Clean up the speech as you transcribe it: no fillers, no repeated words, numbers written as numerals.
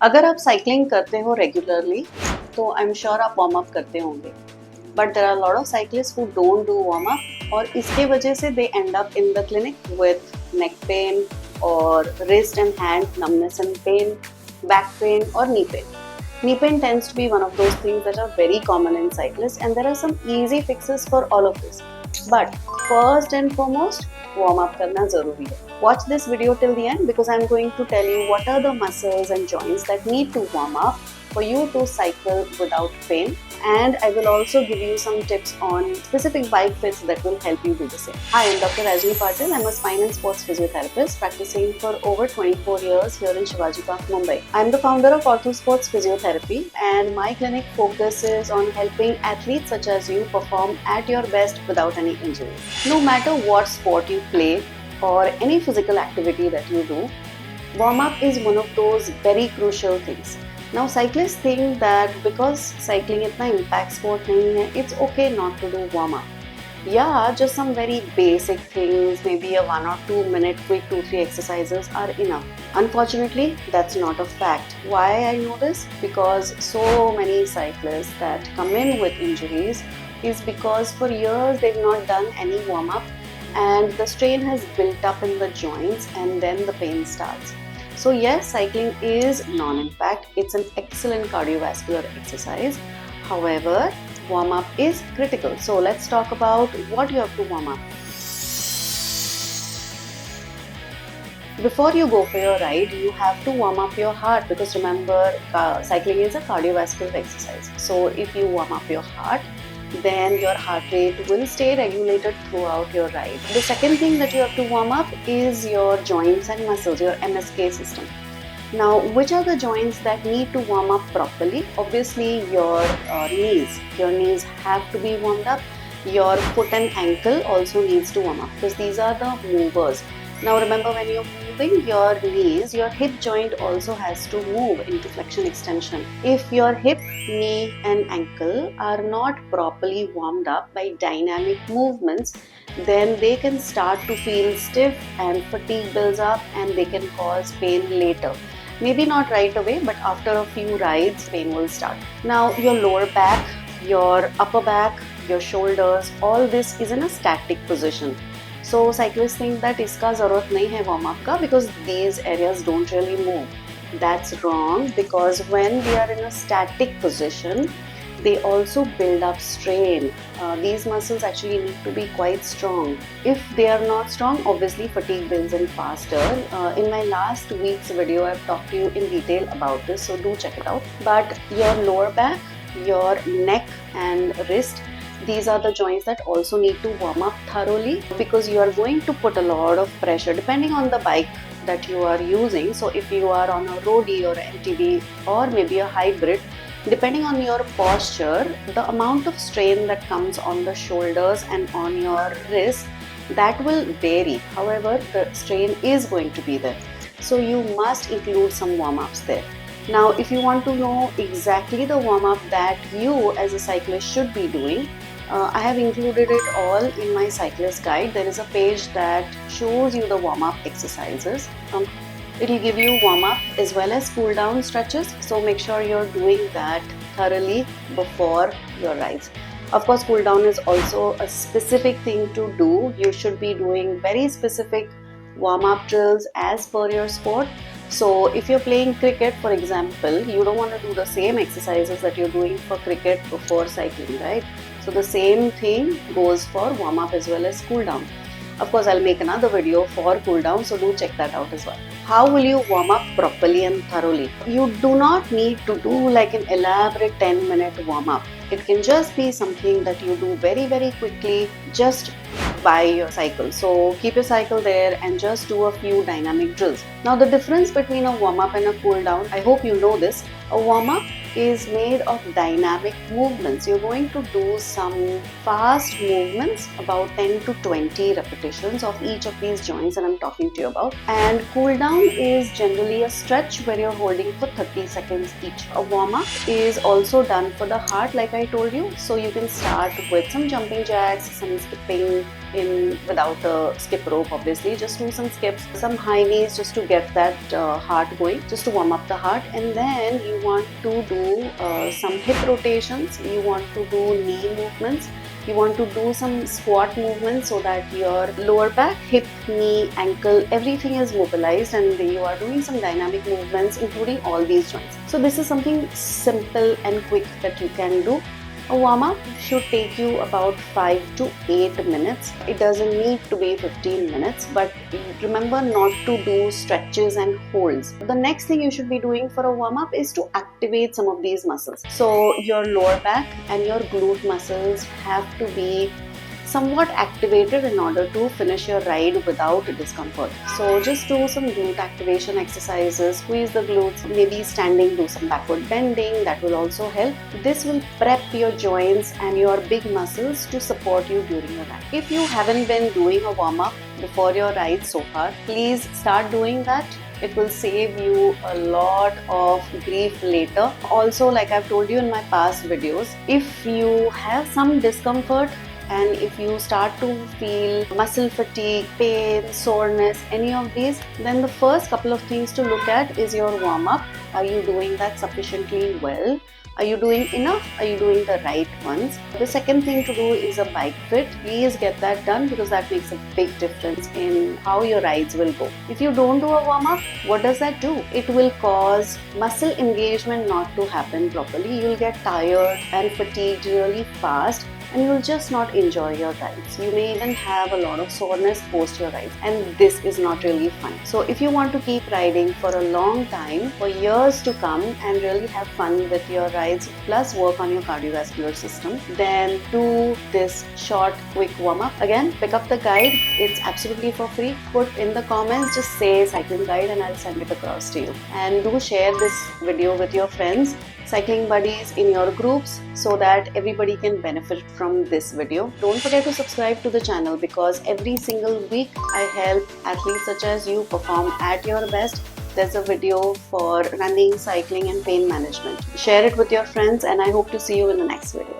अगर आप साइकिलिंग करते हो रेगुलरली तो आई एम श्योर आप वार्म अप करते होंगे, but there are lot of cyclist who don't do warm up और इसके वजह से they end up in the clinic with neck pain और wrist and hand numbness and pain, back pain or knee pain. Knee pain tends to be one of those things that are very common in cyclists, and there are some easy fixes for all of this. But first and foremost, warm up karna zaruri hai. Watch this video till the end because I'm going to tell you what are the muscles and joints that need to warm up for you to cycle without pain, and I will also give you some tips on specific bike fits that will help you do the same. Hi, I'm Dr. Rajani Patil. I'm a spine and sports physiotherapist practicing for over 24 years here in Shivaji Park, Mumbai. I'm the founder of Ortho Sports Physiotherapy, and my clinic focuses on helping athletes such as you perform at your best without any injuries. No matter what sport you play or any physical activity that you do, warm-up is one of those very crucial things. Now cyclists think that because cycling itna impact sport nahi hai, it's okay not to do warm-up. Yeah, just some very basic things, maybe a 1 or 2 minute quick 2-3 exercises are enough. Unfortunately, that's not a fact. Why I know this? Because so many cyclists that come in with injuries is because for years they've not done any warm-up and the strain has built up in the joints and then the pain starts. So yes, cycling is non-impact. It's an excellent cardiovascular exercise. However, warm-up is critical. So let's talk about what you have to warm up. Before you go for your ride, you have to warm up your heart because remember, cycling is a cardiovascular exercise. So if you warm up your heart, then your heart rate will stay regulated throughout your ride. The second thing that you have to warm up is your joints and muscles, your MSK system. Now, which are the joints that need to warm up properly? Obviously, your knees. Your knees have to be warmed up. Your foot and ankle also needs to warm up because these are the movers. Now remember, when you're moving your knees, your hip joint also has to move into flexion extension. If your hip, knee and ankle are not properly warmed up by dynamic movements, then they can start to feel stiff and fatigue builds up and they can cause pain later. Maybe not right away, but after a few rides, pain will start. Now your lower back, your upper back, your shoulders, all this is in a static position. So cyclists think that iska zarurat nahi hai warm up ka because these areas don't really move. That's wrong because when we are in a static position, they also build up strain. These muscles actually need to be quite strong. If they are not strong, obviously fatigue builds in faster. In my last week's video, I've talked to you in detail about this, so do check it out. But your lower back, your neck and wrist, these are the joints that also need to warm up thoroughly because you are going to put a lot of pressure depending on the bike that you are using. So if you are on a roadie or MTB or maybe a hybrid, depending on your posture, the amount of strain that comes on the shoulders and on your wrist, that will vary. However, the strain is going to be there. So you must include some warm-ups there. Now, if you want to know exactly the warm-up that you as a cyclist should be doing, I have included it all in my cyclist guide. There is a page that shows you the warm-up exercises. It will give you warm-up as well as cool-down stretches. So make sure you're doing that thoroughly before your rides. Of course, cool-down is also a specific thing to do. You should be doing very specific warm-up drills as per your sport. So if you're playing cricket, for example, you don't want to do the same exercises that you're doing for cricket before cycling, right? So the same thing goes for warm-up as well as cool-down. Of course, I'll make another video for cool-down, so do check that out as well. How will you warm up properly and thoroughly? You do not need to do like an elaborate 10-minute warm-up. It can just be something that you do very, very quickly just by your cycle. So keep your cycle there and just do a few dynamic drills. Now the difference between a warm-up and a cool-down, I hope you know this. A warm-up is made of dynamic movements. You're going to do some fast movements, about 10 to 20 repetitions of each of these joints that I'm talking to you about. And cool down is generally a stretch where you're holding for 30 seconds each. A warm-up is also done for the heart, like I told you. So you can start with some jumping jacks, some skipping in without a skip rope, obviously. Just do some skips, some high knees just to get that heart going, just to warm up the heart. And then you want to do some hip rotations, you want to do knee movements, you want to do some squat movements so that your lower back, hip, knee, ankle, everything is mobilized, and you are doing some dynamic movements including all these joints. So this is something simple and quick that you can do. A warm-up should take you about 5 to 8 minutes. It doesn't need to be 15 minutes, but remember not to do stretches and holds. The next thing you should be doing for a warm-up is to activate some of these muscles. So your lower back and your glute muscles have to be somewhat activated in order to finish your ride without discomfort. So just do some glute activation exercises, squeeze the glutes, maybe standing, do some backward bending, that will also help. This will prep your joints and your big muscles to support you during your ride. If you haven't been doing a warm-up before your ride so far, please start doing that. It will save you a lot of grief later. Also, like I've told you in my past videos, if you have some discomfort and if you start to feel muscle fatigue, pain, soreness, any of these, then the first couple of things to look at is your warm-up. Are you doing that sufficiently well? Are you doing enough? Are you doing the right ones? The second thing to do is a bike fit. Please get that done because that makes a big difference in how your rides will go. If you don't do a warm-up, what does that do? It will cause muscle engagement not to happen properly. You'll get tired and fatigued really fast, and you'll just not enjoy your rides. You may even have a lot of soreness post your rides, and this is not really fun. So if you want to keep riding for a long time, for years to come, and really have fun with your rides, plus work on your cardiovascular system, then do this short, quick warm-up. Again, pick up the guide. It's absolutely for free. Put in the comments, just say cycling guide, and I'll send it across to you. And do share this video with your friends, cycling buddies in your groups, so that everybody can benefit from this video. Don't forget to subscribe to the channel because every single week I help athletes such as you perform at your best. There's a video for running, cycling and pain management. Share it with your friends, and I hope to see you in the next video.